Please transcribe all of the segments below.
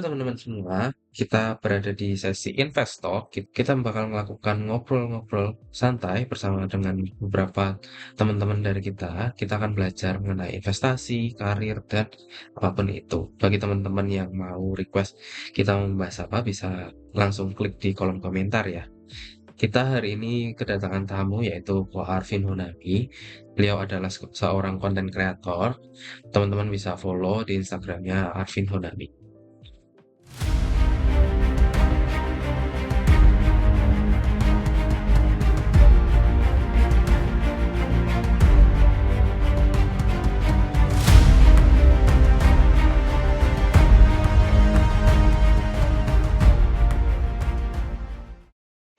teman-teman semua, kita berada di sesi Invest Talk. Kita bakal melakukan ngobrol-ngobrol santai bersama dengan beberapa teman-teman dari kita. Kita akan belajar mengenai investasi, karir, dan apapun itu. Bagi teman-teman yang mau request kita membahas apa, bisa langsung klik di kolom komentar ya. Kita hari ini kedatangan tamu yaitu Ko Arvin Honami. Beliau adalah seorang konten kreator. Teman-teman bisa follow di Instagramnya Arvin Honami.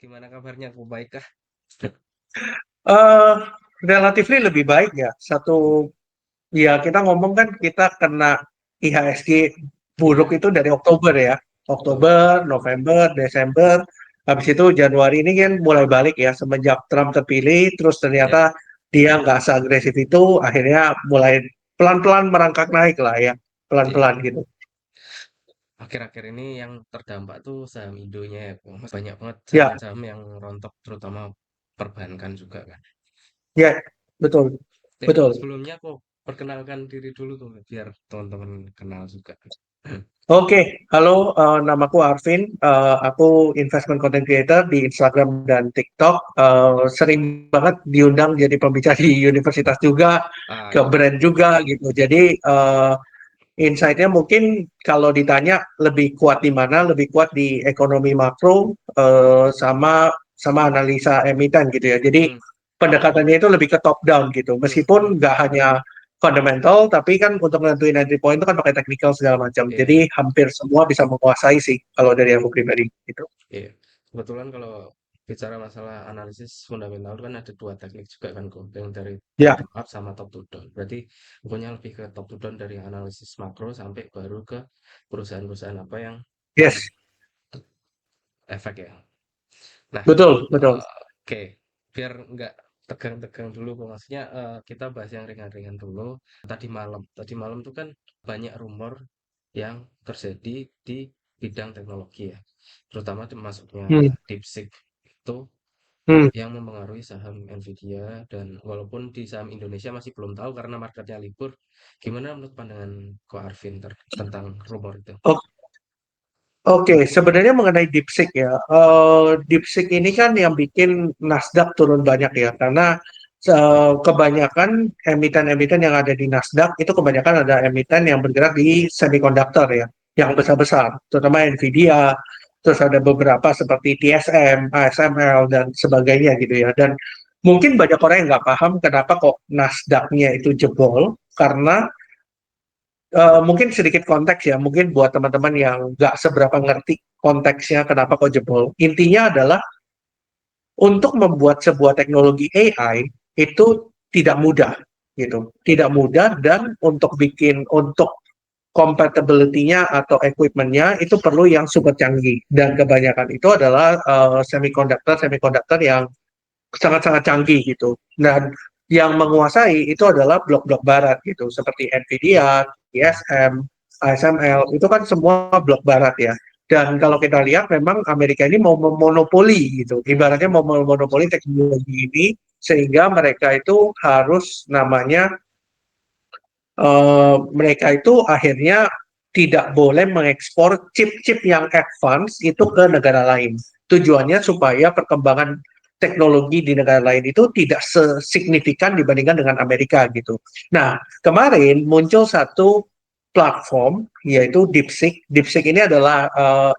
Gimana kabarnya? Aku baik kah? Eh, Relatively lebih baik ya. Satu, ya kita ngomong kan kita kena IHSG buruk Iya, itu dari Oktober ya. betul. Oktober, November, Desember. Habis itu Januari ini kan mulai balik ya semenjak Trump terpilih. Terus Ya, ternyata dia nggak seagresif itu, akhirnya mulai pelan-pelan merangkak naik lah ya. iya. Pelan-pelan gitu. Akhir-akhir ini yang terdampak tuh saham Indonya ya, Bung. Banyak banget Ya, saham-saham yang rontok, terutama perbankan juga kan. ya, betul, betul. Sebelumnya aku perkenalkan diri dulu tuh, biar teman-teman kenal juga. Oke, halo, namaku Arvin. Aku investment content creator di Instagram dan TikTok. Sering banget diundang jadi pembicara di universitas juga, Ah ke iya, brand juga gitu. Jadi insight-nya mungkin kalau ditanya lebih kuat di mana, lebih kuat di ekonomi makro sama sama analisa emiten gitu ya. Jadi hmm, pendekatannya itu lebih ke top down gitu. Meskipun hmm, nggak hanya fundamental, tapi kan untuk nentuin entry point itu kan pakai technical segala macam. Jadi iya, hampir semua bisa menguasai sih kalau dari aku pribadi gitu. iya. Kebetulan kalau bicara masalah analisis fundamental kan ada dua teknik juga kan, kok, yang dari Ya, bottom up sama top to down. Berarti pokoknya lebih ke top to down dari analisis makro sampai baru ke perusahaan-perusahaan apa yang yes, efek ya. Nah, betul, betul. oke, biar nggak tegang-tegang dulu, kok. Maksudnya kita bahas yang ringan-ringan dulu. Tadi malam tuh kan banyak rumor yang terjadi di bidang teknologi ya, terutama termasuknya Hmm, DeepSeek itu hmm. yang mempengaruhi saham Nvidia. Dan walaupun di saham Indonesia masih belum tahu karena marketnya libur, gimana menurut pandangan Ko Arvin tentang rumor itu? Oke, sebenarnya mengenai DeepSeek ya, DeepSeek ini kan yang bikin Nasdaq turun banyak ya, karena kebanyakan emiten-emiten yang ada di Nasdaq itu kebanyakan ada emiten yang bergerak di semiconductor ya, yang besar-besar, terutama Nvidia, terus ada beberapa seperti TSM, ASML dan sebagainya gitu ya. Dan mungkin banyak orang yang nggak paham kenapa kok Nasdaq-nya itu jebol, karena mungkin sedikit konteks ya, mungkin buat teman-teman yang nggak seberapa ngerti konteksnya kenapa kok jebol. Intinya adalah untuk membuat sebuah teknologi AI itu tidak mudah, gitu. Tidak mudah dan untuk compatibility-nya atau equipment-nya itu perlu yang super canggih. Dan kebanyakan itu adalah semiconductor yang sangat-sangat canggih gitu. Dan yang menguasai itu adalah blok-blok barat gitu, seperti Nvidia, TSM, ASML, itu kan semua blok barat ya. Dan kalau kita lihat memang Amerika ini mau memonopoli gitu, Hmm, ibaratnya mau memonopoli teknologi ini sehingga mereka itu harus namanya mereka itu akhirnya tidak boleh mengekspor chip-chip yang advance itu ke negara lain. Tujuannya supaya perkembangan teknologi di negara lain itu tidak sesignifikan dibandingkan dengan Amerika gitu. Nah, kemarin muncul satu platform yaitu DeepSeek. DeepSeek ini adalah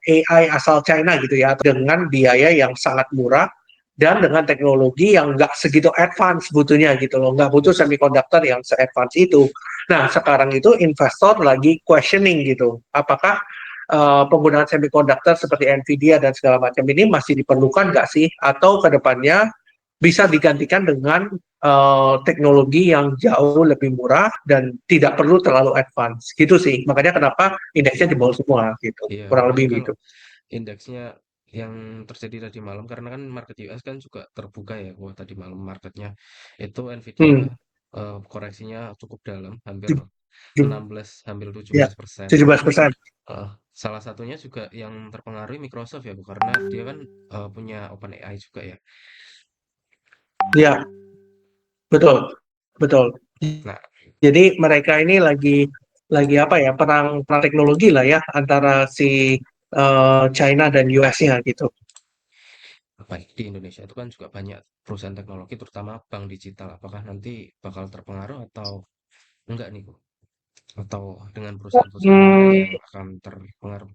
AI asal China gitu ya, dengan biaya yang sangat murah dan dengan teknologi yang nggak segitu advance butuhnya gitu loh, nggak butuh semiconductor yang se-advance itu. Nah, sekarang itu investor lagi questioning gitu, apakah penggunaan semiconductor seperti Nvidia dan segala macam ini masih diperlukan nggak sih? Atau kedepannya bisa digantikan dengan teknologi yang jauh lebih murah dan tidak perlu terlalu advance gitu sih. Makanya kenapa indeksnya jebol semua gitu, iya, kurang berarti lebih kalau gitu. indeksnya yang terjadi tadi malam, karena kan market US kan juga terbuka ya. Wah, tadi malam marketnya itu Nvidia Hmm. koreksinya cukup dalam, hampir Ju- ju- 16, hampir Ya, 17%. 17%. Salah satunya juga yang terpengaruh Microsoft ya, Bu, karena dia kan punya OpenAI juga ya. Ya, betul, betul. Nah, Jadi mereka ini lagi apa ya, perang perang teknologi lah ya antara si China dan US-nya gitu. baik di Indonesia itu kan juga banyak perusahaan teknologi, terutama bank digital. Apakah nanti bakal terpengaruh atau enggak nih, Bu? Atau dengan perusahaan-perusahaan lain Hmm, yang akan terpengaruh?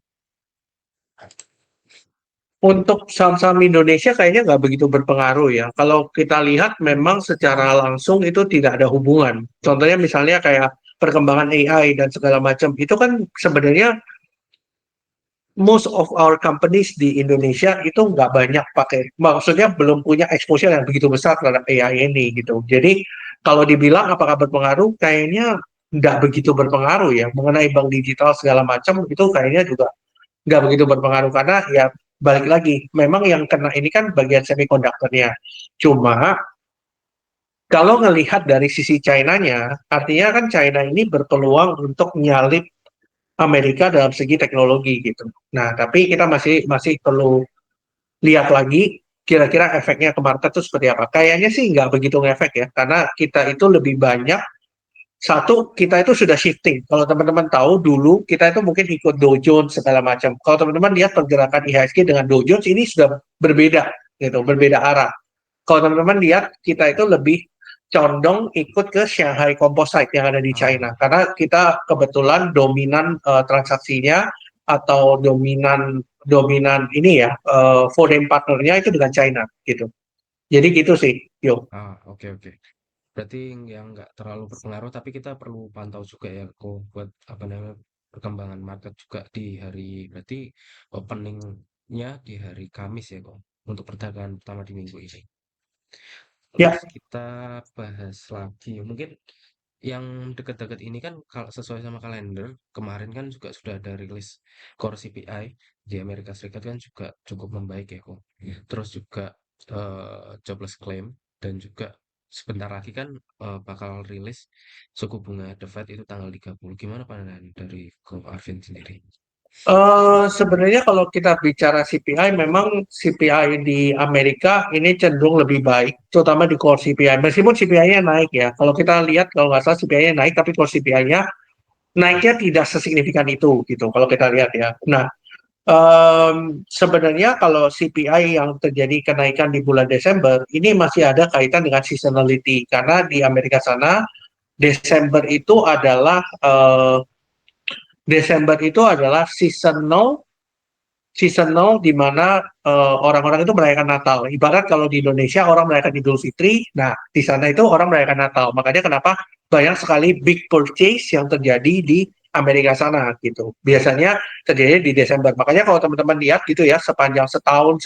untuk saham-saham Indonesia kayaknya nggak begitu berpengaruh ya. Kalau kita lihat memang secara langsung itu tidak ada hubungan. Contohnya misalnya kayak perkembangan AI dan segala macam itu kan sebenarnya most of our companies di Indonesia itu nggak banyak pakai, maksudnya belum punya exposure yang begitu besar terhadap AI ini gitu. Jadi kalau dibilang apakah berpengaruh, kayaknya nggak begitu berpengaruh ya. Mengenai bank digital segala macam itu kayaknya juga nggak begitu berpengaruh karena ya balik lagi, memang yang kena ini kan bagian semikonduktornya. Cuma kalau ngelihat dari sisi China-nya, artinya kan China ini berpeluang untuk nyalip Amerika dalam segi teknologi gitu. Nah, tapi kita masih masih perlu lihat lagi kira-kira efeknya ke market itu seperti apa. Kayaknya sih nggak begitu ngefek ya, karena kita itu lebih banyak, satu, kita itu sudah shifting. Kalau teman-teman tahu dulu, kita itu mungkin ikut Dow Jones segala macam. Kalau teman-teman lihat pergerakan IHSG dengan Dow Jones ini sudah berbeda, gitu, berbeda arah. Kalau teman-teman lihat, kita itu lebih condong ikut ke Shanghai Composite yang ada di Ah, China. Karena kita kebetulan dominan transaksinya atau dominan dominan ini ya, foreign partnernya itu dengan China gitu. Jadi gitu sih, yo. oke oke. Berarti yang nggak terlalu berpengaruh, tapi kita perlu pantau juga ya, kok buat apa namanya perkembangan market juga di hari berarti openingnya di hari Kamis ya kok untuk perdagangan pertama di minggu ini. Terus Ya, kita bahas lagi, mungkin yang dekat-dekat ini kan kalau sesuai sama kalender, kemarin kan juga sudah ada rilis core CPI di Amerika Serikat kan juga cukup membaik ya kok. Terus juga jobless claim dan juga sebentar lagi kan bakal rilis suku bunga The Fed itu tanggal 30. Gimana pandangan dari Ko Arvin sendiri? sebenarnya kalau kita bicara CPI, memang CPI di Amerika ini cenderung lebih baik, terutama di core CPI. Meskipun CPI-nya naik ya, kalau kita lihat kalau nggak salah CPI-nya naik, tapi core CPI-nya naiknya tidak sesignifikan itu gitu. Kalau kita lihat ya. Nah, sebenarnya kalau CPI yang terjadi kenaikan di bulan Desember ini masih ada kaitan dengan seasonality karena di Amerika sana Desember itu adalah seasonal seasonal di mana orang-orang itu merayakan Natal. Ibarat kalau di Indonesia orang merayakan Idul Fitri, nah di sana itu orang merayakan Natal. Makanya kenapa banyak sekali big purchase yang terjadi di Amerika sana gitu. Biasanya terjadi di Desember. Makanya kalau teman-teman lihat gitu ya, sepanjang setahun,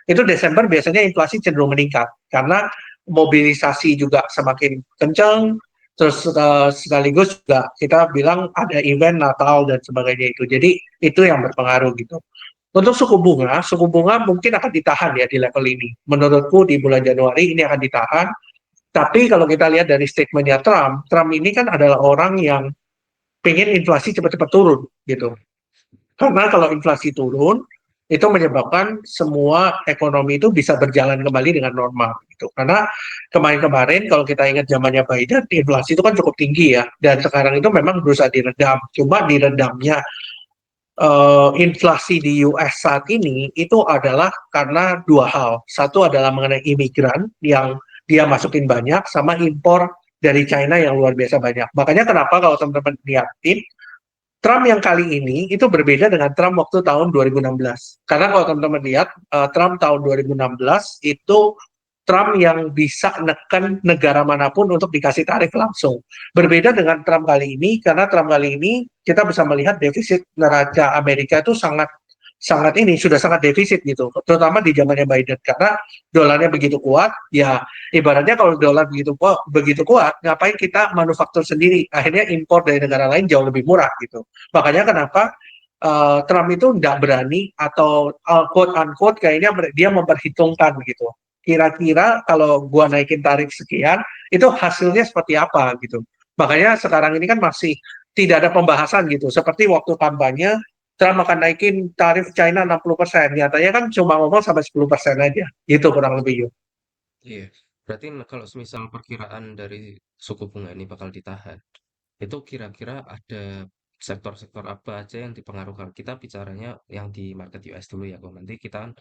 itu Desember biasanya inflasi cenderung meningkat karena mobilisasi juga semakin kencang. Terus sekaligus juga kita bilang ada event Natal dan sebagainya itu. Jadi itu yang berpengaruh gitu. Untuk suku bunga mungkin akan ditahan ya di level ini. Menurutku di bulan Januari ini akan ditahan. Tapi kalau kita lihat dari statementnya Trump, Trump ini kan adalah orang yang pengen inflasi cepat-cepat turun gitu. Karena kalau inflasi turun, itu menyebabkan semua ekonomi itu bisa berjalan kembali dengan normal gitu. Karena kemarin-kemarin kalau kita ingat zamannya Biden, inflasi itu kan cukup tinggi ya. Dan sekarang itu memang berusaha diredam. Cuma diredamnya inflasi di US saat ini itu adalah karena dua hal. Satu adalah mengenai imigran yang dia masukin banyak, sama impor dari China yang luar biasa banyak. Makanya kenapa kalau teman-teman lihatin, Trump yang kali ini itu berbeda dengan Trump waktu tahun 2016. Karena kalau teman-teman lihat, Trump tahun 2016 itu Trump yang bisa neken negara manapun untuk dikasih tarif langsung. Berbeda dengan Trump kali ini, karena Trump kali ini kita bisa melihat defisit neraca Amerika itu sangat sangat ini sudah sangat defisit gitu, terutama di zamannya Biden karena dolarnya begitu kuat. Ya ibaratnya kalau dolar begitu kuat, ngapain kita manufaktur sendiri? Akhirnya impor dari negara lain jauh lebih murah gitu. Makanya kenapa Trump itu tidak berani atau quote unquote kayaknya dia memperhitungkan gitu. Kira-kira kalau gua naikin tarif sekian, itu hasilnya seperti apa gitu. Makanya sekarang ini kan masih tidak ada pembahasan gitu. Seperti waktu kampanye Trump akan naikin tarif China 60%. Nyatanya kan cuma ngomong sampai 10% aja. Gitu kurang lebih yuk. Iya. Berarti kalau semisal perkiraan dari suku bunga ini bakal ditahan, itu kira-kira ada sektor-sektor apa aja yang dipengaruhi? Kita bicaranya yang di market US dulu ya, kok. Nanti kita kan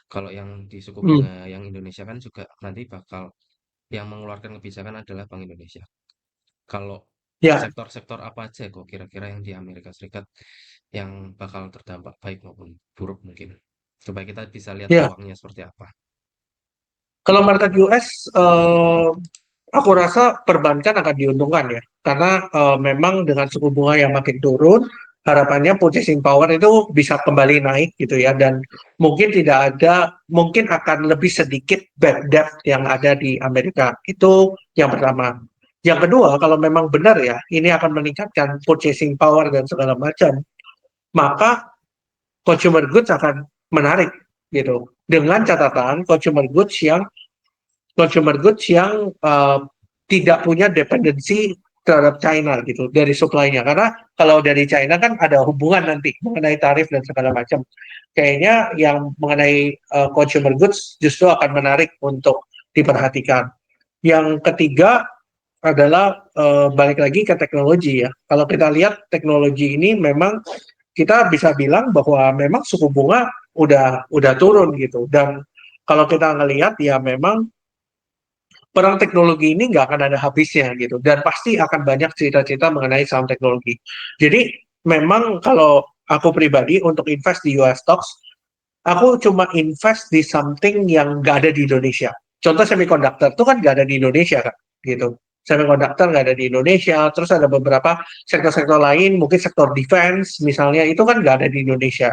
kalau yang di suku Hmm. bunga yang Indonesia kan juga nanti bakal yang mengeluarkan kebijakan adalah Bank Indonesia. Kalau Ya, sektor-sektor apa aja kok kira-kira yang di Amerika Serikat yang bakal terdampak baik maupun buruk mungkin. Supaya kita bisa lihat ya. peluangnya seperti apa. Kalau market US, aku rasa perbankan akan diuntungkan ya, karena memang dengan suku bunga yang makin turun, harapannya purchasing power itu bisa kembali naik gitu ya, dan mungkin tidak ada, mungkin akan lebih sedikit bad debt yang ada di Amerika. Itu yang pertama. Yang kedua, kalau memang benar ya, ini akan meningkatkan purchasing power dan segala macam, maka consumer goods akan menarik gitu. Dengan catatan consumer goods yang tidak punya dependensi terhadap China gitu dari supply-nya, karena kalau dari China kan ada hubungan nanti mengenai tarif dan segala macam. Kayaknya yang mengenai consumer goods justru akan menarik untuk diperhatikan. Yang ketiga adalah balik lagi ke teknologi ya. Kalau kita lihat teknologi ini memang kita bisa bilang bahwa memang suku bunga udah turun gitu, dan kalau kita ngelihat ya memang perang teknologi ini nggak akan ada habisnya gitu, dan pasti akan banyak cerita-cerita mengenai saham teknologi. Jadi memang kalau aku pribadi untuk invest di US stocks, aku cuma invest di something yang nggak ada di Indonesia. Contoh semiconductor itu kan nggak ada di Indonesia kan, gitu. Semiconductor nggak ada di Indonesia, terus ada beberapa sektor-sektor lain, mungkin sektor defense misalnya, itu kan nggak ada di Indonesia.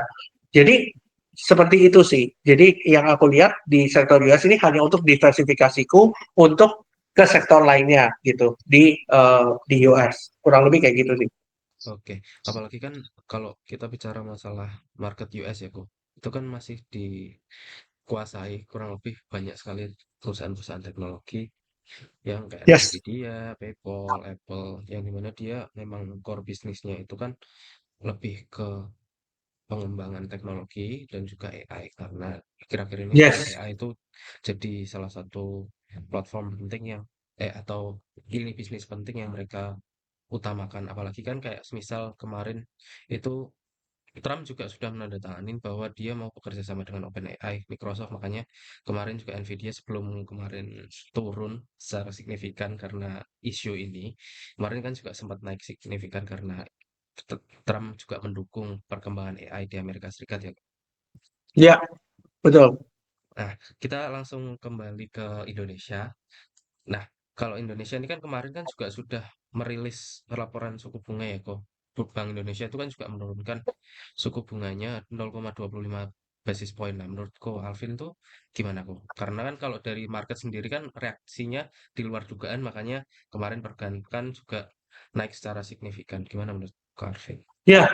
Jadi seperti itu sih. Jadi yang aku lihat di sektor US ini hanya untuk diversifikasiku untuk ke sektor lainnya gitu di US. Kurang lebih kayak gitu sih. Oke, apalagi kan kalau kita bicara masalah market US ya, kok. Itu kan masih dikuasai kurang lebih banyak sekali perusahaan-perusahaan teknologi yang kayak Yes. Nvidia, PayPal, Apple, yang dimana dia memang core bisnisnya itu kan lebih ke pengembangan teknologi dan juga AI karena akhir-akhir ini kan Yes. AI itu jadi salah satu platform penting yang atau ini bisnis penting yang mereka utamakan apalagi kan kayak semisal kemarin itu Trump juga sudah menandatangani bahwa dia mau bekerja sama dengan OpenAI, Microsoft makanya kemarin juga Nvidia sebelum kemarin turun secara signifikan karena isu ini kemarin kan juga sempat naik signifikan karena Trump juga mendukung perkembangan AI di Amerika Serikat ya. Ya, betul. Nah, kita langsung kembali ke Indonesia. Nah, kalau Indonesia ini kan kemarin kan juga sudah merilis laporan suku bunga ya kok. Bank Indonesia itu kan juga menurunkan suku bunganya 0,25 basis point. Nah, menurutku Alvin tuh gimana kok? Karena kan kalau dari market sendiri kan reaksinya di luar dugaan, makanya kemarin perbankan juga naik secara signifikan. Gimana menurut Kak Alvin? Ya,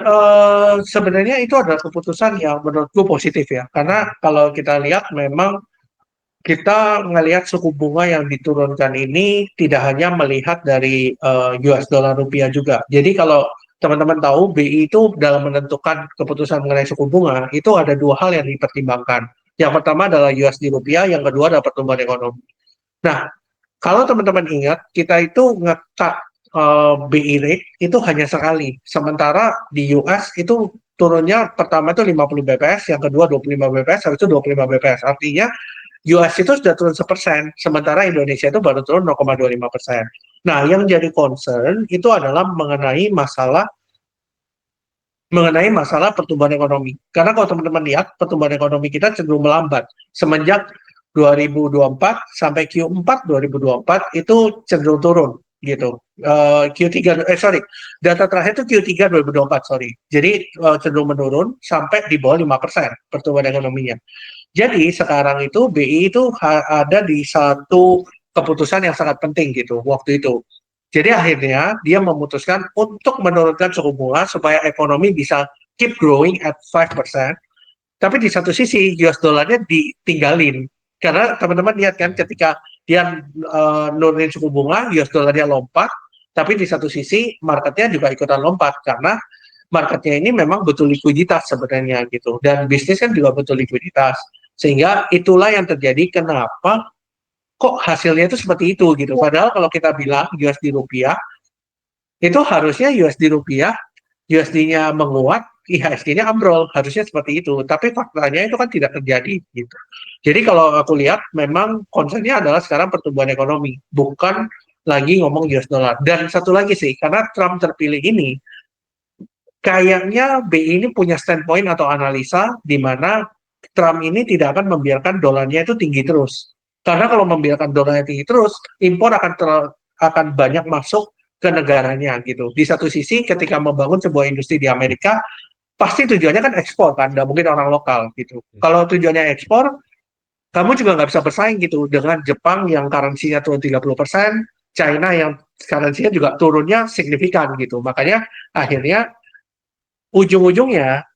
sebenarnya itu adalah keputusan yang menurutku positif ya. Karena kalau kita lihat memang kita ngelihat suku bunga yang diturunkan ini tidak hanya melihat dari US dollar rupiah juga. Jadi kalau teman-teman tahu BI itu dalam menentukan keputusan mengenai suku bunga itu ada dua hal yang dipertimbangkan. Yang pertama adalah USD rupiah, yang kedua adalah pertumbuhan ekonomi. Nah, kalau teman-teman ingat, kita itu ngekat BI rate itu hanya sekali. Sementara di US itu turunnya pertama itu 50 bps, yang kedua 25 bps, habis itu 25 bps. Artinya US itu sudah turun 1%, sementara Indonesia itu baru turun 0,25%. Nah, yang jadi concern itu adalah mengenai masalah pertumbuhan ekonomi. Karena kalau teman-teman lihat, pertumbuhan ekonomi kita cenderung melambat. Semenjak 2024 sampai Q4 2024 itu cenderung turun gitu. Q3 sorry, data terakhir itu Q3 2024 sorry. Jadi cenderung menurun sampai di bawah 5% pertumbuhan ekonominya. Jadi sekarang itu BI itu ada di satu keputusan yang sangat penting gitu waktu itu. Jadi akhirnya dia memutuskan untuk menurunkan suku bunga supaya ekonomi bisa keep growing at 5%. Tapi di satu sisi US dollarnya ditinggalin. Karena teman-teman lihat kan Hmm. ketika dia nurunin suku bunga, US dollarnya lompat. Tapi di satu sisi marketnya juga ikutan lompat karena marketnya ini memang butuh likuiditas sebenarnya gitu, dan bisnis kan juga butuh likuiditas, sehingga itulah yang terjadi kenapa kok hasilnya itu seperti itu gitu. Padahal kalau kita bilang USD rupiah, itu harusnya USD rupiah, USD-nya menguat, IHSG-nya ambrol, harusnya seperti itu. Tapi faktanya itu kan tidak terjadi gitu. Jadi kalau aku lihat memang concern-nya adalah sekarang pertumbuhan ekonomi, bukan lagi ngomong US dollar. Dan satu lagi sih, karena Trump terpilih ini, kayaknya BI ini punya standpoint atau analisa di mana Trump ini tidak akan membiarkan dolarnya itu tinggi terus. Karena kalau membiarkan dolarnya tinggi terus, impor akan banyak masuk ke negaranya gitu. Di satu sisi ketika membangun sebuah industri di Amerika, pasti tujuannya kan ekspor kan, nggak mungkin orang lokal gitu. Kalau tujuannya ekspor, kamu juga nggak bisa bersaing gitu dengan Jepang yang currency-nya turun 30%, China yang currency-nya juga turunnya signifikan gitu. Makanya akhirnya ujung-ujungnya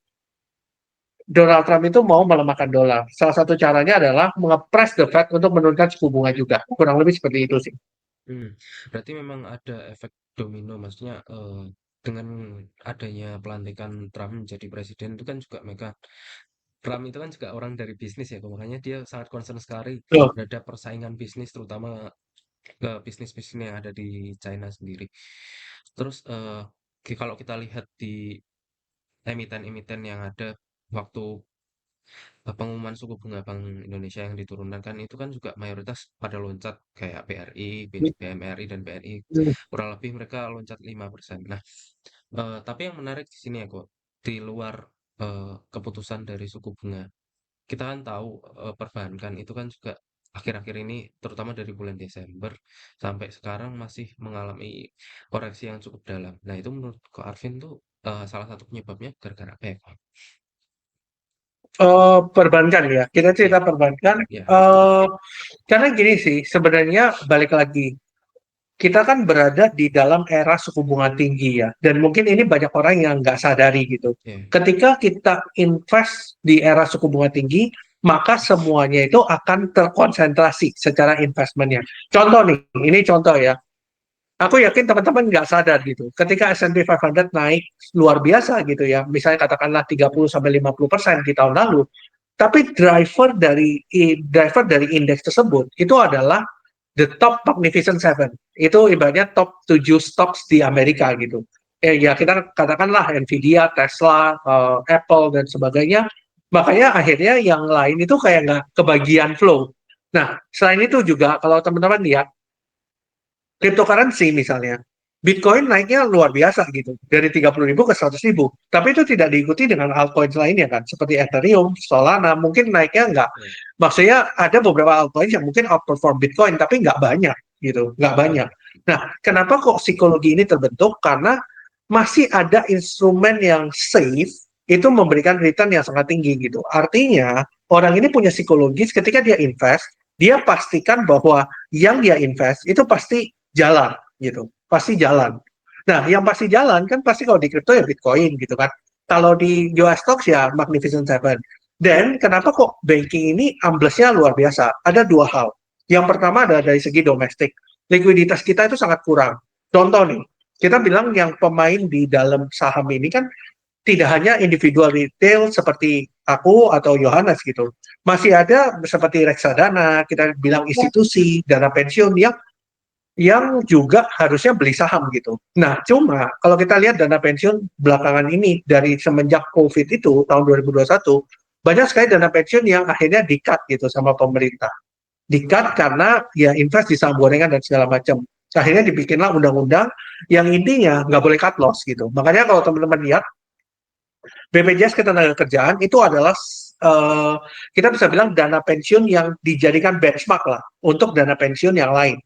Donald Trump itu mau melemahkan dolar. Salah satu caranya adalah mengepres the Fed untuk menurunkan suku bunga juga. Kurang lebih seperti itu sih. Hmm, berarti memang ada efek domino, maksudnya dengan adanya pelantikan Trump menjadi presiden itu kan juga mereka Trump itu kan juga orang dari bisnis ya, makanya dia sangat concern sekali Loh, terhadap persaingan bisnis, terutama ke bisnis-bisnis yang ada di China sendiri. Terus kalau kita lihat di emiten-emiten yang ada waktu pengumuman suku bunga Bank Indonesia yang diturunkan itu kan juga mayoritas pada loncat kayak BRI, BMRI dan BRI kurang lebih mereka loncat 5%. Nah, tapi yang menarik di sini ya kok di luar keputusan dari suku bunga, kita kan tahu perbankan itu kan juga akhir-akhir ini terutama dari bulan Desember sampai sekarang masih mengalami koreksi yang cukup dalam. Nah, itu menurut Ko Arvin tuh salah satu penyebabnya gara-gara apa ya, Ko? perbankan ya. Kita Ya, cerita perbankan. ya, Karena gini sih, sebenarnya balik lagi. Kita kan berada di dalam era suku bunga tinggi ya. Dan mungkin ini banyak orang yang nggak sadari gitu. ya, Ketika kita invest di era suku bunga tinggi, maka semuanya itu akan terkonsentrasi secara investmentnya. Contoh nih, ini contoh ya. Aku yakin teman-teman nggak sadar gitu. Ketika S&P 500 naik luar biasa gitu ya, misalnya katakanlah 30-50% di tahun lalu, tapi driver dari indeks tersebut itu adalah the top Magnificent Seven. Itu ibaratnya top 7 stocks di Amerika gitu. Ya kita katakanlah Nvidia, Tesla, Apple dan sebagainya. Makanya akhirnya yang lain itu kayak nggak kebagian flow. Nah, selain itu juga kalau teman-teman lihat cryptocurrency misalnya, Bitcoin naiknya luar biasa gitu, dari 30.000 ke 100.000. Tapi itu tidak diikuti dengan altcoin lainnya kan, seperti Ethereum, Solana, mungkin naiknya nggak. ya, Maksudnya ada beberapa altcoin yang mungkin outperform Bitcoin, tapi nggak banyak gitu, nggak banyak. Nah, kenapa kok psikologi ini terbentuk? Karena masih ada instrumen yang safe, itu memberikan return yang sangat tinggi gitu. Artinya, orang ini punya psikologis ketika dia invest, dia pastikan bahwa yang dia invest itu pasti jalan gitu, pasti jalan. Nah, yang pasti jalan kan pasti kalau di crypto ya Bitcoin gitu kan. Kalau di US stocks ya Magnificent Seven. Dan kenapa kok banking ini amblesnya luar biasa? Ada dua hal. Yang pertama adalah dari segi domestik. Likuiditas kita itu sangat kurang. Contoh nih, kita bilang yang pemain di dalam saham ini kan tidak hanya individual retail seperti aku atau Yohanes gitu. Masih ada seperti reksadana, kita bilang institusi, dana pensiun yang juga harusnya beli saham gitu. Nah, cuma kalau kita lihat dana pensiun belakangan ini dari semenjak COVID itu tahun 2021, banyak sekali dana pensiun yang akhirnya di-cut gitu sama pemerintah. Di-cut karena ya invest di saham gorengan dan segala macam. Akhirnya dibikinlah undang-undang yang intinya nggak boleh cut loss gitu. Makanya kalau teman-teman lihat BPJS Ketenagakerjaan itu adalah uh, kita bisa bilang dana pensiun yang dijadikan benchmark lah untuk dana pensiun yang lain.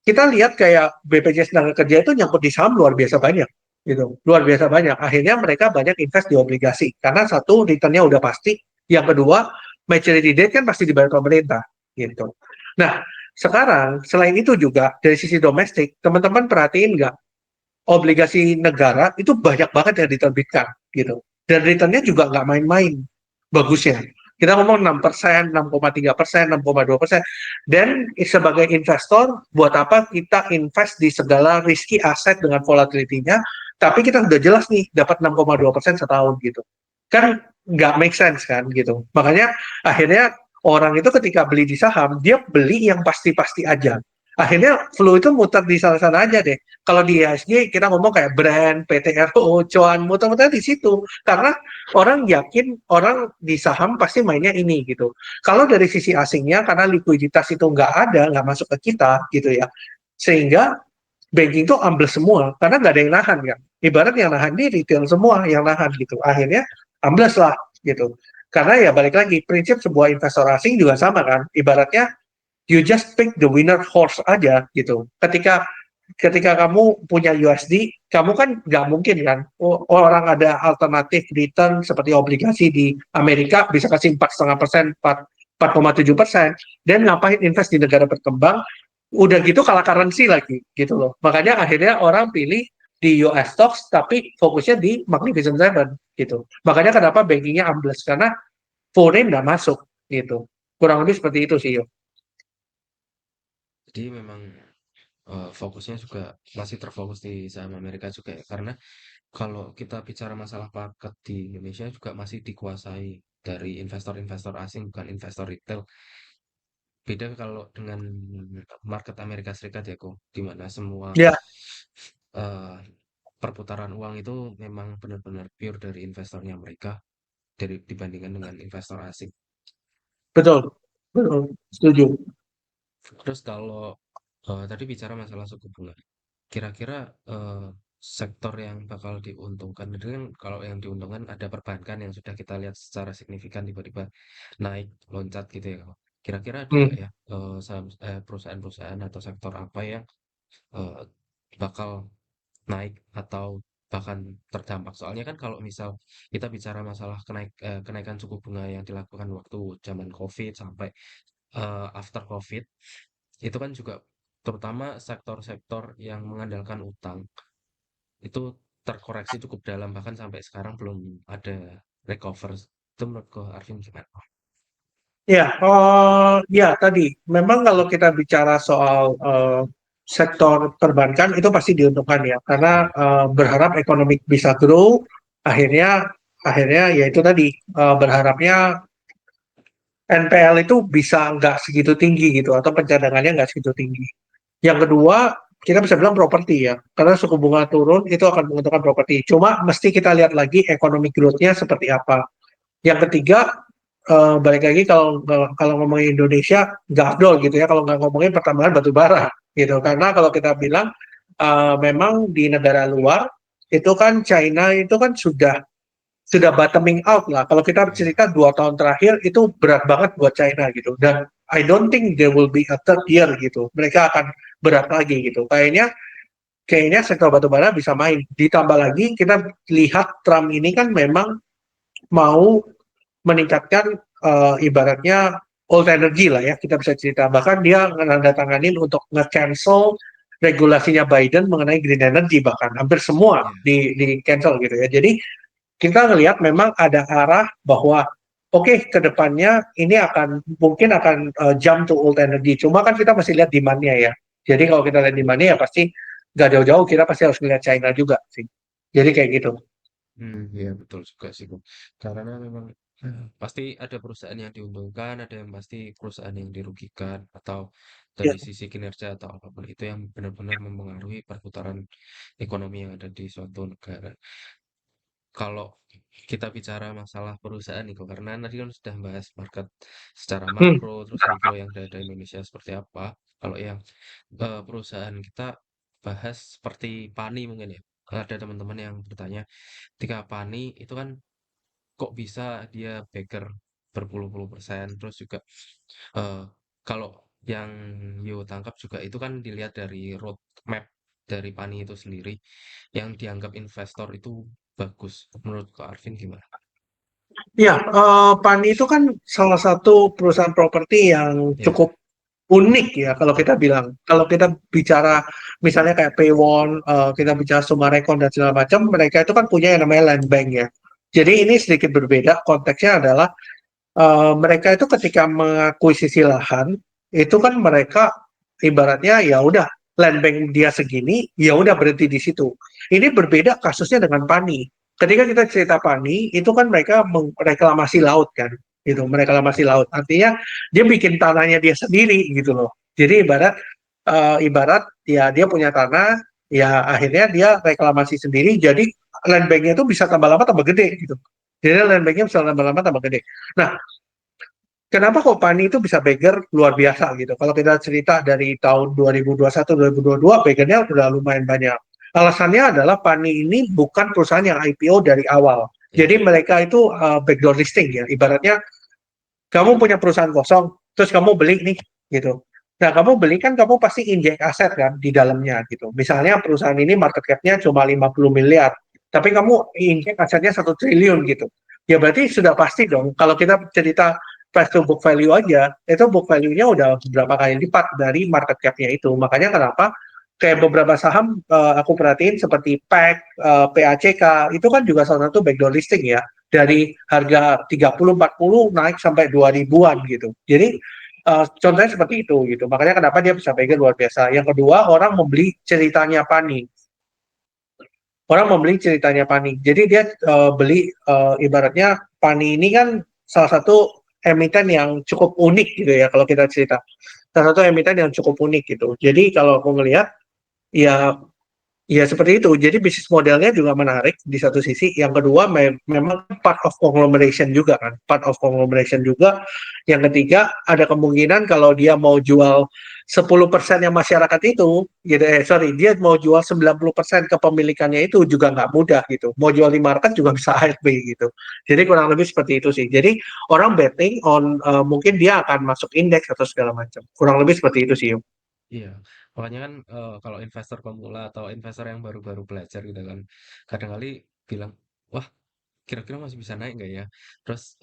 Kita lihat kayak BPJS Tenaga Kerja itu nyangkut di saham luar biasa banyak gitu, luar biasa banyak. Akhirnya mereka banyak invest di obligasi karena satu returnnya udah pasti, yang kedua maturity date kan pasti dibayar pemerintah gitu. Nah, sekarang selain itu juga dari sisi domestik, teman-teman perhatiin nggak, obligasi negara itu banyak banget yang diterbitkan gitu, dan returnnya juga nggak main-main bagusnya. Kita ngomong 6%, 6,3%, 6,2%. Dan sebagai investor, buat apa kita invest di segala risky aset dengan volatility-nya, tapi kita sudah jelas nih dapat 6,2% setahun gitu. Kan nggak make sense kan gitu. Makanya akhirnya orang itu ketika beli di saham, dia beli yang pasti-pasti aja. Akhirnya flow itu muter di sana-sana aja deh. Kalau di IHSG kita ngomong kayak brand, PTRO, cuan, muter-muter di situ. Karena orang yakin orang di saham pasti mainnya ini gitu. Kalau dari sisi asingnya karena likuiditas itu nggak ada, nggak masuk ke kita gitu ya. Sehingga banking itu ambles semua karena nggak ada yang nahan kan. Ibarat yang nahan di retail semua yang nahan gitu. Akhirnya ambles lah gitu. Karena ya balik lagi prinsip sebuah investor asing juga sama kan. Ibaratnya you just pick the winner horse aja gitu. Ketika ketika kamu punya USD, kamu kan nggak mungkin kan orang ada alternatif return seperti obligasi di Amerika bisa kasih 4,5%, 4,7%, dan ngapain invest di negara berkembang, udah gitu kalah currency lagi gitu loh. Makanya akhirnya orang pilih di US stocks tapi fokusnya di Magnificent Seven gitu. Makanya kenapa bankingnya ambles karena foreign nggak masuk gitu. Kurang lebih seperti itu sih yo. Jadi memang fokusnya juga masih terfokus di saham Amerika juga ya. Karena kalau kita bicara masalah market di Indonesia juga masih dikuasai dari investor-investor asing, bukan investor retail. Beda kalau dengan market Amerika Serikat ya, kok, di mana semua Ya, eh, perputaran uang itu memang benar-benar pure dari investornya mereka dari dibandingkan dengan investor asing. betul. Betul. Setuju. Terus kalau tadi bicara masalah suku bunga, kira-kira sektor yang bakal diuntungkan itu kan kalau yang diuntungkan ada perbankan yang sudah kita lihat secara signifikan tiba-tiba naik loncat gitu ya. Kira-kira ada nggak Hmm. ya perusahaan-perusahaan atau sektor apa yang eh, bakal naik atau bahkan terdampak. Soalnya kan kalau misal kita bicara masalah kenaikan suku bunga yang dilakukan waktu zaman COVID sampai after COVID, itu kan juga terutama sektor-sektor yang mengandalkan utang itu terkoreksi cukup dalam bahkan sampai sekarang belum ada recover. Itu menurutku Arvin gimana? Ya, ya tadi memang kalau kita bicara soal sektor perbankan itu pasti diuntungkan ya, karena Ya, berharap ekonomi bisa grow, akhirnya akhirnya ya itu tadi berharapnya NPL itu bisa nggak segitu tinggi gitu atau pencadangannya nggak segitu tinggi. Yang kedua, kita bisa bilang properti ya, karena suku bunga turun itu akan menguntungkan properti. Cuma mesti kita lihat lagi ekonomi growth-nya seperti apa. Yang ketiga, balik lagi kalau kalau ngomongin Indonesia nggak afdol gitu ya kalau nggak ngomongin pertambangan batu bara gitu, karena kalau kita bilang memang di negara luar itu kan China itu kan sudah bottoming out lah. Kalau kita ya. cerita 2 tahun terakhir itu berat banget buat China gitu, dan I don't think there will be a third year gitu. Mereka akan berat lagi gitu. Kayaknya sektor batubara bisa main. Ditambah lagi kita lihat Trump ini kan memang mau meningkatkan ibaratnya old energy lah ya, kita bisa cerita. Bahkan dia menandatanganin untuk nge-cancel regulasinya Biden mengenai green energy, bahkan hampir semua Ya. di cancel gitu ya. Jadi kita ngelihat memang ada arah bahwa oke okay, ke depannya ini akan mungkin akan jump to old energy. Cuma kan kita masih lihat demand-nya ya. Jadi kalau kita lihat demand-nya ya pasti nggak jauh-jauh kita pasti harus melihat China juga sih. Jadi kayak gitu. Iya betul juga sih, Bung. Karena memang pasti ada perusahaan yang diuntungkan, ada yang pasti perusahaan yang dirugikan, atau Ya. dari sisi kinerja atau apapun itu yang benar-benar mempengaruhi perputaran ekonomi yang ada di suatu negara. Kalau kita bicara masalah perusahaan nih, kok, karena tadi kan sudah bahas market secara Hmm. makro, terus mikro yang ada di Indonesia seperti apa. Kalau yang perusahaan kita bahas seperti Pani mungkin ya. Ada teman-teman yang bertanya, ketika Pani itu kan kok bisa dia bagger berpuluh-puluh persen, terus juga eh, kalau yang Yo tangkap juga itu kan dilihat dari roadmap dari Pani itu sendiri yang dianggap investor itu bagus. Menurut Kak Arvin gimana? Ya, Pani itu kan salah satu perusahaan properti yang Ya, cukup unik ya kalau kita bilang. Kalau kita bicara misalnya kayak Paywon, kita bicara Summarecon dan segala macam, mereka itu kan punya yang namanya land bank ya. Jadi ini sedikit berbeda, konteksnya adalah Mereka itu ketika mengakuisisi lahan, itu kan mereka ibaratnya ya udah land bank dia segini, ya udah berhenti di situ. Ini berbeda kasusnya dengan Pani. Ketika kita cerita Pani, itu kan mereka reklamasi laut kan, gitu, mereklamasi laut. Artinya dia bikin tanahnya dia sendiri gitu loh. Jadi ibarat ya dia punya tanah, ya akhirnya dia reklamasi sendiri. Jadi land banknya itu bisa tambah lama tambah gede gitu. Jadi land banknya bisa tambah lama tambah gede. Nah, kenapa kok Pani itu bisa beggar luar biasa gitu? Kalau kita cerita dari tahun 2021, 2022, beggarnya udah lumayan banyak. Alasannya adalah Pani ini bukan perusahaan yang IPO dari awal. Iya, Jadi mereka itu backdoor listing ya. Ibaratnya kamu punya perusahaan kosong, terus kamu beli nih gitu. Nah, kamu beli kan kamu pasti injek aset kan di dalamnya gitu. Misalnya perusahaan ini market cap-nya cuma 50 miliar, tapi kamu injek asetnya 1 triliun gitu. Ya berarti sudah pasti dong, kalau kita cerita price to book value aja, itu book value-nya udah berapa kali lipat dari market cap-nya itu. Makanya kenapa kayak beberapa saham aku perhatiin seperti PAC, PACK, itu kan juga salah satu backdoor listing ya dari harga 30-40 naik sampai 2000-an gitu. Jadi contohnya seperti itu gitu. Makanya kenapa dia bisa pegang luar biasa. Yang kedua, orang membeli ceritanya Pani. Orang membeli ceritanya Pani. Jadi dia beli ibaratnya Pani ini kan salah satu emiten yang cukup unik gitu ya kalau kita cerita. Salah satu emiten yang cukup unik gitu. Jadi kalau aku ngelihat ya ya seperti itu. Jadi bisnis modelnya juga menarik di satu sisi. Yang kedua memang part of conglomeration juga kan. Part of conglomeration juga. Yang ketiga ada kemungkinan kalau dia mau jual 10% yang masyarakat itu, gitu, sorry, dia mau jual 90% kepemilikannya itu juga nggak mudah gitu. Mau jual di market juga bisa ASB gitu. Jadi kurang lebih seperti itu sih. Jadi orang betting on mungkin dia akan masuk indeks atau segala macam. Kurang lebih seperti itu sih. Yung. iya. Makanya kan kalau investor pemula atau investor yang baru-baru belajar gitu kan, kadang kali bilang, wah kira-kira masih bisa naik nggak ya? Terus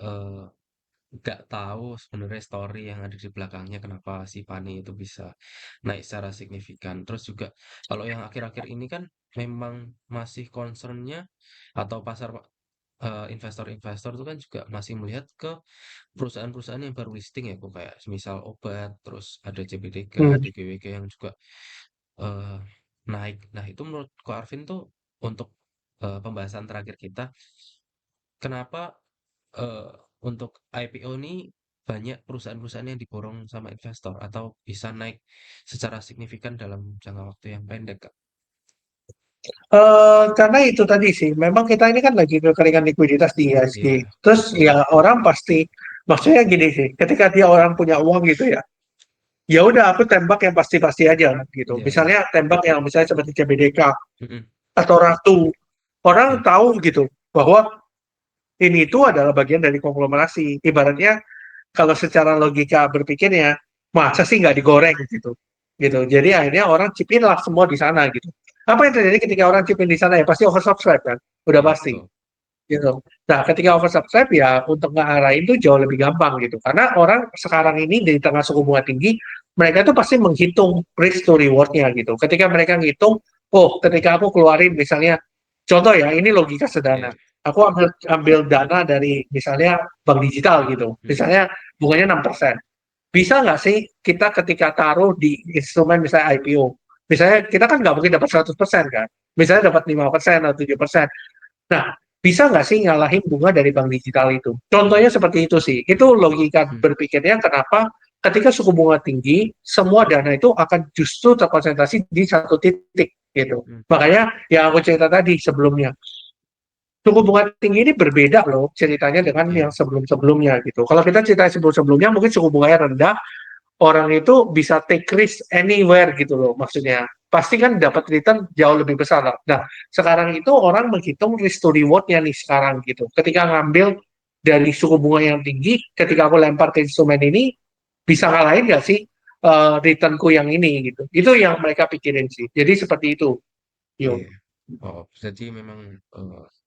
nggak tahu sebenarnya story yang ada di belakangnya kenapa si Pani itu bisa naik secara signifikan. Terus juga kalau yang akhir-akhir ini kan memang masih concernnya atau pasar investor-investor itu kan juga masih melihat ke perusahaan-perusahaan yang baru listing ya, kok kayak semisal obat, terus ada CBDK, Hmm. DGWG yang juga eh, naik. Nah, itu menurut Ko Arvin tuh untuk pembahasan terakhir kita, kenapa eh, untuk IPO ini banyak perusahaan-perusahaan yang diborong sama investor atau bisa naik secara signifikan dalam jangka waktu yang pendek, Kak? Karena itu tadi sih, memang kita ini kan lagi kekeringan likuiditas di IHSG. Iya, Terus betul. ya orang pasti, maksudnya gini sih, ketika dia orang punya uang gitu ya, ya udah aku tembak yang pasti-pasti aja gitu. Iya, iya. Misalnya tembak yang misalnya seperti CBDK Mm-mm. atau Ratu, orang Iya, tahu gitu bahwa ini itu adalah bagian dari konglomerasi. Ibaratnya kalau secara logika berpikirnya, masa sih nggak digoreng gitu. Gitu. Jadi akhirnya orang chip in lah semua di sana gitu. Apa yang terjadi ketika orang chip in di sana ya pasti oversubscribe kan, udah iya pasti betul. gitu. Nah, ketika oversubscribe ya untuk ngarahin itu jauh lebih gampang gitu. Karena orang sekarang ini di tengah suku bunga tinggi, mereka itu pasti menghitung risk to reward-nya gitu. Ketika mereka ngitung, oh, ketika aku keluarin misalnya, contoh ya, ini logika Iya. sederhana. Aku ambil dana dari misalnya bank digital gitu. Mm-mm. Misalnya bunganya 6%. Bisa nggak sih kita ketika taruh di instrumen misalnya IPO, misalnya kita kan nggak mungkin dapat 100% kan, misalnya dapat 5% atau 7%. Nah, bisa nggak sih ngalahin bunga dari bank digital itu? Contohnya seperti itu sih. Itu logika Mm. berpikirnya kenapa ketika suku bunga tinggi, semua dana itu akan justru terkonsentrasi di satu titik gitu. Mm. Makanya yang aku cerita tadi sebelumnya, suku bunga tinggi ini berbeda loh ceritanya dengan yang Iya, sebelum-sebelumnya gitu. Kalau kita cerita sebelum-sebelumnya mungkin suku bunganya rendah, orang itu bisa take risk anywhere gitu loh maksudnya. Pasti kan dapat return jauh lebih besar lah. Nah, sekarang itu orang menghitung risk to reward-nya nih sekarang gitu. Ketika ngambil dari suku bunga yang tinggi, ketika aku lempar ke instrumen ini, bisa ngalahin nggak sih returnku yang ini gitu. Itu yang mereka pikirin sih. Jadi seperti itu. Yo. iya. Oh, jadi memang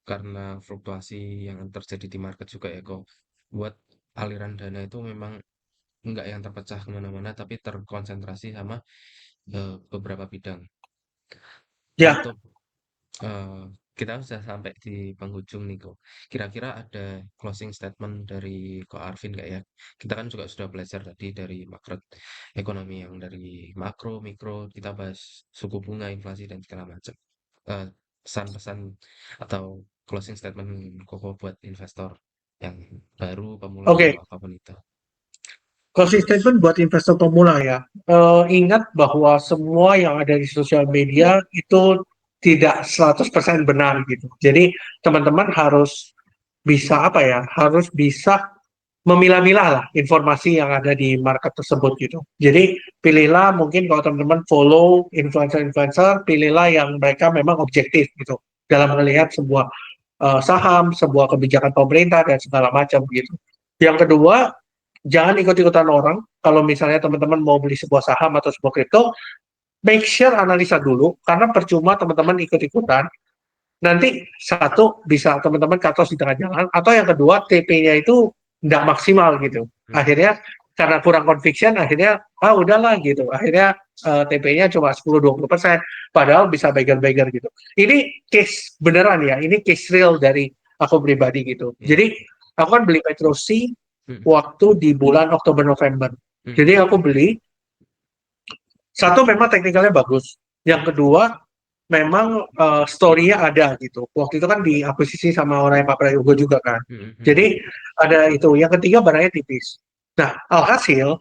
karena fluktuasi yang terjadi di market juga ya kok buat aliran dana itu memang enggak yang terpecah kemana-mana tapi terkonsentrasi sama beberapa bidang. Ya, Untuk eh, kita sudah sampai di penghujung nih kok. Kira-kira ada closing statement dari Ko Arvin nggak ya? Kita kan juga sudah belajar tadi dari makro ekonomi yang dari makro, mikro, kita bahas suku bunga, inflasi dan segala macam. Eh, Pesan-pesan atau closing statement Koko buat investor yang baru, pemula atau Oke, apapun itu. closing statement buat investor pemula ya. Ingat bahwa semua yang ada di sosial media itu tidak 100% benar gitu. Jadi teman-teman harus bisa apa ya? Harus bisa memilah-milah lah informasi yang ada di market tersebut gitu. Jadi pilihlah mungkin kalau teman-teman follow influencer-influencer, pilihlah yang mereka memang objektif gitu dalam melihat sebuah saham, sebuah kebijakan pemerintah dan segala macam gitu. Yang kedua, jangan ikut-ikutan orang. Kalau misalnya teman-teman mau beli sebuah saham atau sebuah kripto, make sure analisa dulu karena percuma teman-teman ikut-ikutan. Nanti satu bisa teman-teman cut loss di tengah jalan, atau yang kedua TP-nya itu tidak maksimal gitu. Hmm. Akhirnya karena kurang conviction, akhirnya udahlah gitu. Akhirnya TP-nya cuma 10-20%, padahal bisa beggar-beggar gitu. Ini case beneran ya, ini case real dari aku pribadi gitu. Iya. Jadi aku kan beli Petro C Hmm. waktu di bulan Oktober November. Hmm. Jadi aku beli, satu memang teknikalnya bagus. Yang kedua memang story-nya ada gitu. Waktu itu kan diakuisisi sama orang yang Pak Prayogo juga kan. Hmm. Hmm. Jadi ada itu. Yang ketiga barangnya tipis. Nah, alhasil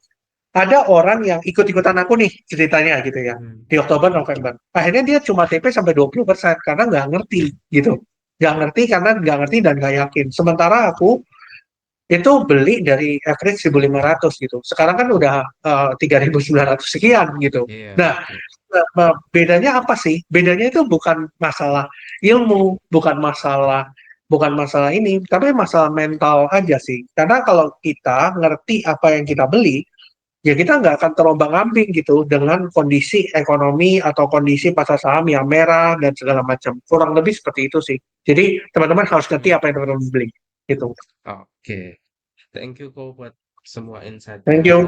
ada orang yang ikut-ikutan aku nih ceritanya gitu ya. Hmm. Di Oktober, November. Akhirnya dia cuma TP sampai 20% karena nggak ngerti gitu. Nggak ngerti karena nggak ngerti dan nggak yakin. Sementara aku itu beli dari average 1.500 gitu. Sekarang kan udah 3.900 sekian gitu. Iya, Nah, betul. bedanya apa sih? Bedanya itu bukan masalah ilmu, bukan masalah ini, tapi masalah mental aja sih. Karena kalau kita ngerti apa yang kita beli, ya kita nggak akan terombang-ambing gitu dengan kondisi ekonomi atau kondisi pasar saham yang merah dan segala macam. Kurang lebih seperti itu sih. Jadi teman-teman harus ngerti Hmm. apa yang teman-teman beli. Gitu. Oke. Thank you kok buat semua insight-nya. Thank you.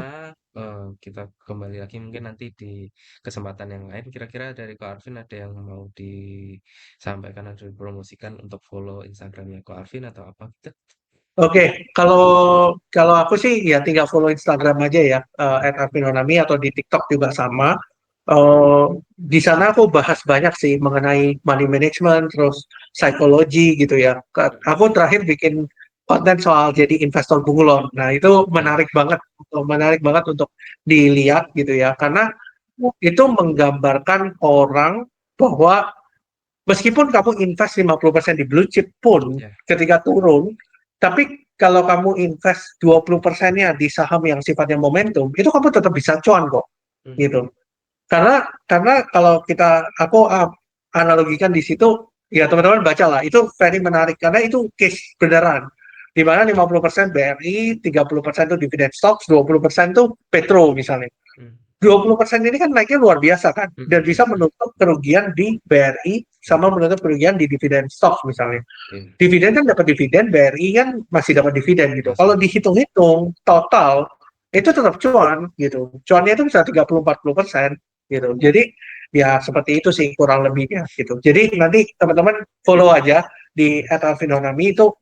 Kita kembali lagi mungkin nanti di kesempatan yang lain. Kira-kira dari Ko Arvin ada yang mau disampaikan atau dipromosikan untuk follow Instagramnya Ko Arvin atau apa gitu? Oke, kalau kalau aku sih ya tinggal follow Instagram aja ya, Hmm. @arvinonami, atau di TikTok juga sama. Di sana aku bahas banyak sih mengenai money management, terus psikologi gitu ya. Hmm. Aku terakhir bikin konten soal jadi investor bunglon. Nah, itu Wah. menarik banget untuk dilihat gitu ya, karena itu menggambarkan orang bahwa meskipun kamu invest 50% di blue chip pun Ya. ketika turun, tapi kalau kamu invest 20%-nya di saham yang sifatnya momentum, itu kamu tetap bisa cuan kok, Hmm. gitu. Karena kalau aku analogikan di situ, ya teman-teman baca lah, itu very menarik karena itu case beneran. Di mana 50% BRI, 30% itu dividen stocks, 20% itu Petro misalnya. Hmm. 20% ini kan naiknya luar biasa kan, Hmm. dan Hmm. bisa Hmm. menutup kerugian di BRI sama menutup kerugian di dividen stock misalnya. Iya, Dividen kan dapat dividen, BRI kan masih dapat dividen gitu. Kalau masih. dihitung-hitung total itu tetap cuan gitu. Cuannya itu bisa 30-40% gitu. Jadi ya seperti itu sih kurang lebihnya gitu. Jadi nanti teman-teman follow aja di Hmm. @alvinonami, itu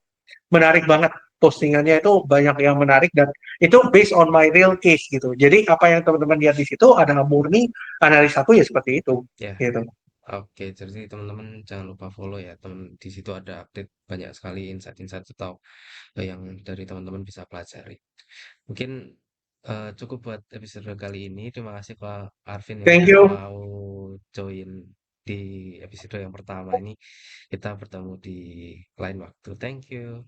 menarik banget, postingannya itu banyak yang menarik dan itu based on my real case gitu. Jadi apa yang teman-teman lihat di situ adalah murni analisaku ya seperti itu Ya. gitu. Oke, jadi teman-teman jangan lupa follow ya. Di situ ada update banyak sekali insight-insight atau yang dari teman-teman bisa pelajari. Mungkin cukup buat episode kali ini. Terima kasih Pak Arvin yang Thank udah you. mau join di episode yang pertama ini. Kita bertemu di lain waktu. Thank you.